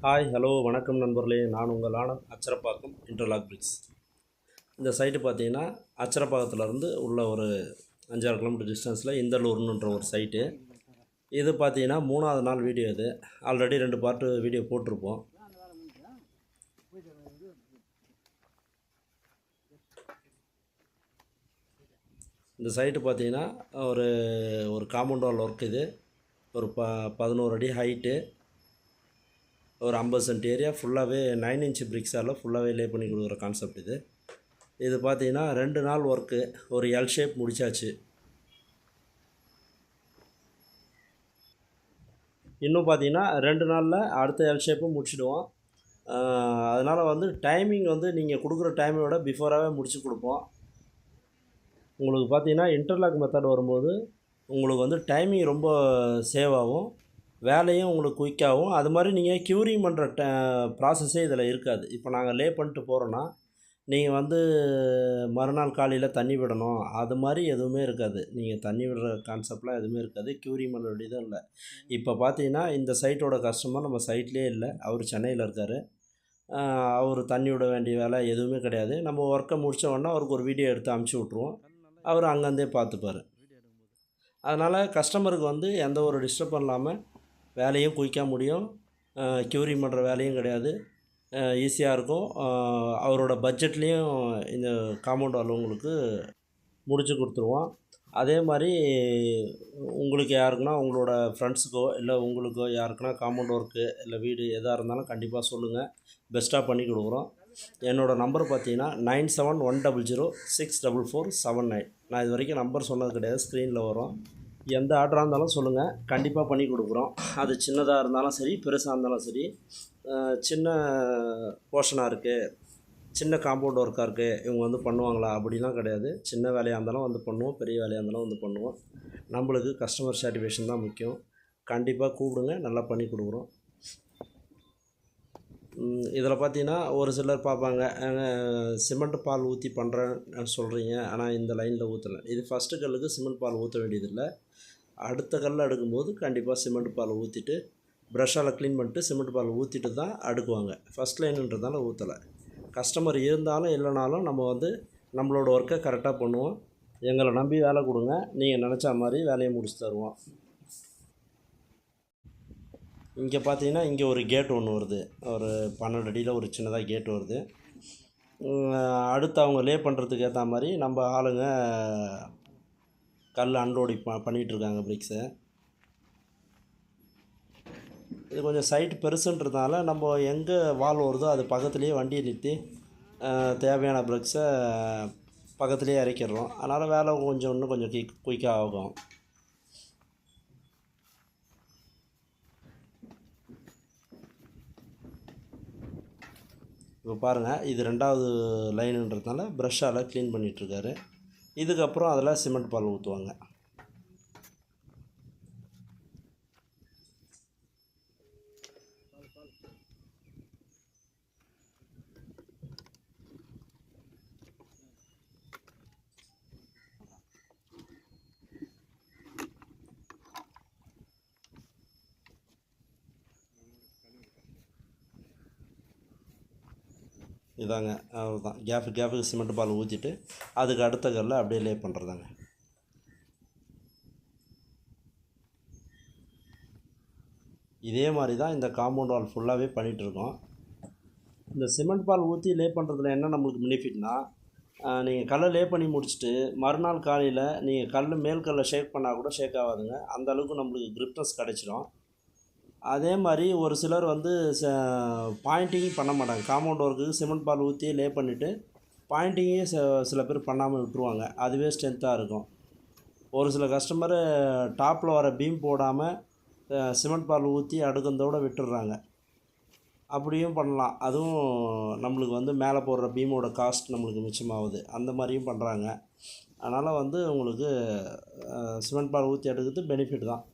Hi hello வணக்கம் நண்பர்களே, நான் உங்கள் ஆனந்த். Acharapakkam interlock bricks. இந்த சைட்டு பார்த்தீங்கன்னா அச்சரப்பாக்கத்துலேருந்து உள்ள ஒரு 5-6 கிலோமீட்டர் டிஸ்டன்ஸில் இந்தலூர்னுன்ற ஒரு சைட்டு. இது பார்த்தீங்கன்னா 3வது நாள் வீடியோ. இது ஆல்ரெடி 2 பார்ட்டு வீடியோ போட்டிருப்போம். இந்த சைட்டு பார்த்தீங்கன்னா ஒரு ஒரு காம்பவுண்ட் வால் ஒர்க். இது ஒரு 11 அடி ஹைட்டு, ஒரு 50 சென்ட் ஏரியா ஃபுல்லாகவே 9 இன்ச் பிரிக்ஸால் ஃபுல்லாகவே லே பண்ணி கொடுக்குற கான்செப்ட் இது. இது பார்த்தீங்கன்னா 2 நாள் ஒர்க்கு, ஒரு எல் ஷேப் முடிச்சாச்சு. இன்னும் பார்த்தீங்கன்னா 2 நாளில் அடுத்த எல் ஷேப்பும் முடிச்சிடுவோம். அதனால் வந்து டைமிங் வந்து நீங்கள் கொடுக்குற டைமை விட பிஃபோராகவே முடிச்சு கொடுப்போம். உங்களுக்கு பார்த்தீங்கன்னா இன்டர்லாக் மெத்தட் வரும்போது உங்களுக்கு வந்து டைமிங் ரொம்ப சேவ் ஆகும், வேலையும் உங்களுக்கு குயிக்காகும். அது மாதிரி நீங்கள் க்யூரிங் பண்ணுற ப்ராசஸே இதில் இருக்காது. இப்போ நாங்கள் லே பண்ணிட்டு போகிறோன்னா நீங்கள் வந்து மறுநாள் காலையில் தண்ணி விடணும், அது மாதிரி எதுவுமே இருக்காது. நீங்கள் தண்ணி விடுற கான்செப்ட்லாம் எதுவுமே இருக்காது. க்யூரிங் பண்ண வேண்டியதும் இல்லை. இப்போ பார்த்தீங்கன்னா இந்த சைட்டோட கஸ்டமர் நம்ம சைட்லேயே இல்லை, அவர் சென்னையில் இருக்கார். அவர் தண்ணி விட வேண்டிய வேலை எதுவுமே கிடையாது. நம்ம ஒர்க்கை முடித்த உடனே அவருக்கு ஒரு வீடியோ எடுத்து அமுச்சு விட்ருவோம், அவர் அங்கேருந்தே பார்த்துப்பார். அதனால் கஸ்டமருக்கு வந்து எந்த ஒரு டிஸ்டர்ப் இல்லாமல் வேலையும் குயிக்காக முடியும், க்யூரிங் பண்ணுற வேலையும் கிடையாது, ஈஸியாக இருக்கும். அவரோட பட்ஜெட்லேயும் இந்த காம்பவுண்ட் வால் உங்களுக்கு முடித்து கொடுத்துருவோம். அதே மாதிரி உங்களுக்கு யாருக்குன்னா உங்களோட ஃப்ரெண்ட்ஸுக்கோ இல்லை உங்களுக்கோ யாருக்குன்னா காம்பவுண்ட் ஒர்க்கு இல்லை வீடு எதாக இருந்தாலும் கண்டிப்பாக சொல்லுங்கள், பெஸ்ட்டாக பண்ணி கொடுக்குறோம். என்னோடய நம்பர் பார்த்தீங்கன்னா 9710064479. நான் இது வரைக்கும் நம்பர் சொன்னது கிடையாது, ஸ்க்ரீனில் வரும். எந்த ஆர்டராக இருந்தாலும் சொல்லுங்கள், கண்டிப்பாக பண்ணி கொடுக்குறோம். அது சின்னதாக இருந்தாலும் சரி, பெருசாக இருந்தாலும் சரி. சின்ன போர்ஷனாக இருக்குது, சின்ன காம்பவுண்ட் ஒர்க்காக இருக்குது, இவங்க வந்து பண்ணுவாங்களா அப்படிலாம் கிடையாது. சின்ன வேலையாக இருந்தாலும் வந்து பண்ணுவோம், பெரிய வேலையாக இருந்தாலும் வந்து பண்ணுவோம். நம்மளுக்கு கஸ்டமர் சாட்டிஸ்ஃபேக்ஷன் தான் முக்கியம். கண்டிப்பாக கூப்பிடுங்க, நல்லா பண்ணி கொடுக்குறோம். இதில் பார்த்தீங்கன்னா ஒரு சிலர் பார்ப்பாங்க, சிமெண்ட் பால் ஊற்றி பண்ணுறேன்னு சொல்கிறீங்க, ஆனால் இந்த லைனில் ஊற்றலை. இது ஃபஸ்ட்டு கல்லுக்கு சிமெண்ட் பால் ஊற்ற வேண்டியதில்லை. அடுத்த கல் அடுக்கும்போது கண்டிப்பாக சிமெண்ட் பால் ஊற்றிட்டு ப்ரஷ்ஷால் க்ளீன் பண்ணிட்டு சிமெண்ட் பால் ஊற்றிட்டு தான் அடுக்குவாங்க. ஃபஸ்ட் லைனுன்றதால ஊற்றலை. கஸ்டமர் இருந்தாலும் இல்லைனாலும் நம்ம வந்து நம்மளோட ஒர்க்கை கரெக்டாக பண்ணுவோம். எங்களை நம்பி வேலை கொடுங்க, நீங்கள் நினச்சா மாதிரி வேலையை முடிச்சு தருவோம். இங்கே பார்த்தீங்கன்னா இங்கே ஒரு கேட் ஒன்று வருது, ஒரு 12 அடியில் ஒரு சின்னதாக கேட் வருது. அடுத்து அவங்க லே பண்ணுறதுக்கு ஏற்ற மாதிரி நம்ம ஆளுங்க கல் அன்லோடிங் பண்ணிகிட்ருக்காங்க பிரிக்ஸை. இது கொஞ்சம் சைட் பெருசுன்றதுனால நம்ம எங்கே வால் வருதோ அது பக்கத்துலேயே வண்டியை நிறுத்தி தேவையான பிரிக்ஸை பக்கத்துலேயே இறக்கிடுறோம். அதனால் வேலை கொஞ்சம் இன்னும் கொஞ்சம் குயிக்காக ஆகும். இப்போ பாருங்கள், இது 2வது லைனுன்றதுனால ப்ரஷ்ஷால் க்ளீன் பண்ணிகிட்ருக்காரு. இதுக்கப்புறம் அதில் சிமெண்ட் பால் ஊற்றுவாங்க. இதாங்க, அவ்வளோதான். கேப்புக்கு சிமெண்ட் பால் ஊற்றிட்டு அதுக்கு அடுத்த கல்லை அப்படியே லே பண்ணுறதாங்க. இதே மாதிரி தான் இந்த காம்பவுண்ட் வால் ஃபுல்லாகவே பண்ணிகிட்ருக்கோம். இந்த சிமெண்ட் பால் ஊற்றி லே பண்ணுறதுல என்ன நம்மளுக்கு பெனிஃபிட்னா, நீங்கள் கல்லை லே பண்ணி முடிச்சுட்டு மறுநாள் காலையில் நீங்கள் கல் மேல் கல்லை ஷேக் பண்ணால் கூட ஷேக் ஆகாதுங்க, அந்தளவுக்கு நம்மளுக்கு கிரிப்னஸ் கிடச்சிடும். அதே மாதிரி ஒரு சிலர் வந்து பாயிண்டிங் பண்ண மாட்டாங்க. காம்பவுண்ட் ஒர்க்குக்கு சிமெண்ட் பால் ஊற்றி லே பண்ணிவிட்டு பாயிண்டிங்கே சில பேர் பண்ணாமல் விட்டுருவாங்க, அதுவே ஸ்ட்ரென்த்தாக இருக்கும். ஒரு சில கஸ்டமரு டாப்பில் வர பீம் போடாமல் சிமெண்ட் பால் ஊற்றி அடுக்கந்தோடு விட்டுடுறாங்க. அப்படியும் பண்ணலாம், அதுவும் நம்மளுக்கு வந்து மேலே போடுற பீமோட காஸ்ட் நம்மளுக்கு மிச்சமாகுது. அந்த மாதிரியும் பண்ணுறாங்க. அதனால் வந்து உங்களுக்கு சிமெண்ட் பால் ஊற்றி அடுக்கிறது பெனிஃபிட் தான்.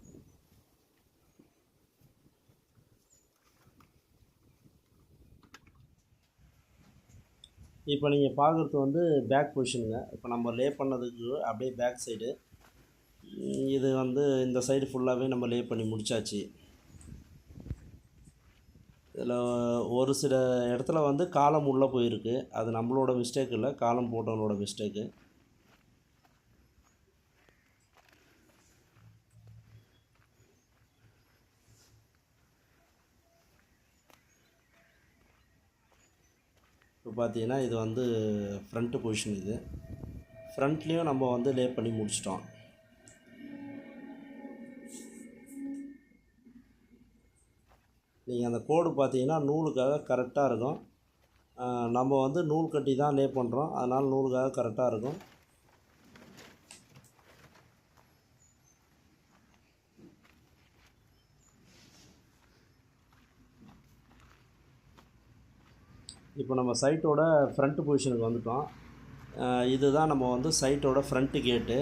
இப்போ நீங்கள் பார்க்குறது வந்து பேக் பொசிஷனுங்க. இப்போ நம்ம லே பண்ணதுக்கு அப்படியே பேக் சைடு. இது வந்து இந்த சைடு ஃபுல்லாகவே நம்ம லே பண்ணி முடித்தாச்சு. இதில் ஒரு சில இடத்துல வந்து காலம் உள்ளே போயிருக்கு. அது நம்மளோட மிஸ்டேக் இல்லை, காலம் போட்டவங்களோட மிஸ்டேக்கு. இப்போ பார்த்தீங்கன்னா இது வந்து ஃப்ரண்ட்டு பொசிஷன். இது ஃப்ரண்ட்லேயும் நம்ம வந்து லே பண்ணி முடிச்சிட்டோம். நீங்கள் அந்த கோடு பார்த்தீங்கன்னா நூலுக்காக கரெக்டாக இருக்கும். நம்ம வந்து நூல் கட்டி தான் லே பண்ணுறோம், அதனால் நூலுக்காக கரெக்டாக இருக்கும். இப்போ நம்ம சைட்டோட ஃப்ரண்ட் பொசிஷனுக்கு வந்துட்டோம். இதுதான் நம்ம வந்து சைட்டோட ஃப்ரண்ட்டு கேட்டு.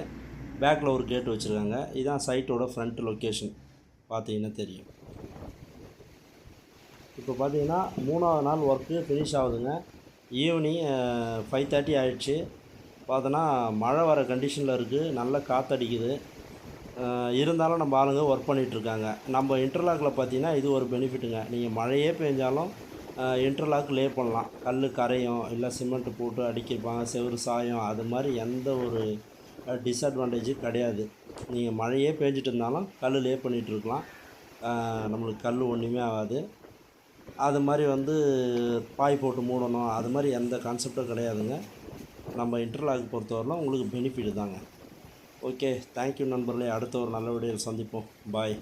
பேக்கில் ஒரு கேட்டு வச்சுருக்காங்க. இதுதான் சைட்டோட ஃப்ரண்ட் லொக்கேஷன், பார்த்தீங்கன்னா தெரியும். இப்போ பார்த்தீங்கன்னா 3ஆவது நாள் ஒர்க்கு ஃபினிஷ் ஆகுதுங்க. ஈவினிங் 5:30 ஆகிடுச்சு. பார்த்தோன்னா மழை வர கண்டிஷனில் இருக்குது, நல்ல காற்றடிக்குது. இருந்தாலும் நம்ம ஆளுங்க ஒர்க் பண்ணிகிட்ருக்காங்க. நம்ம இன்டர்லாக்கில் பார்த்தீங்கன்னா இது ஒரு பெனிஃபிட்டுங்க. நீங்கள் மழையே பெஞ்சாலும் இன்டர்லாக் லே பண்ணலாம். கல் கரையும், இல்லை சிமெண்ட்டு போட்டு அடிக்கிருப்பாங்க, செவுரு சாயம், அது மாதிரி எந்த ஒரு டிஸ்அட்வான்டேஜும் கிடையாது. நீங்கள் மழையே பெஞ்சிட்டு இருந்தாலும் கல் லே பண்ணிகிட்ருக்கலாம். நம்மளுக்கு கல் ஒன்றுமே ஆகாது. அது மாதிரி வந்து பாய் போட்டு மூடணும், அது மாதிரி எந்த கான்செப்டும் கிடையாதுங்க. நம்ம இன்டர்லாக் பொறுத்தவரையிலும் உங்களுக்கு பெனிஃபிட் தாங்க. ஓகே, தேங்க்யூ நண்பர்களே. அடுத்த ஒரு நல்ல வீடியோவில் சந்திப்போம். பாய்.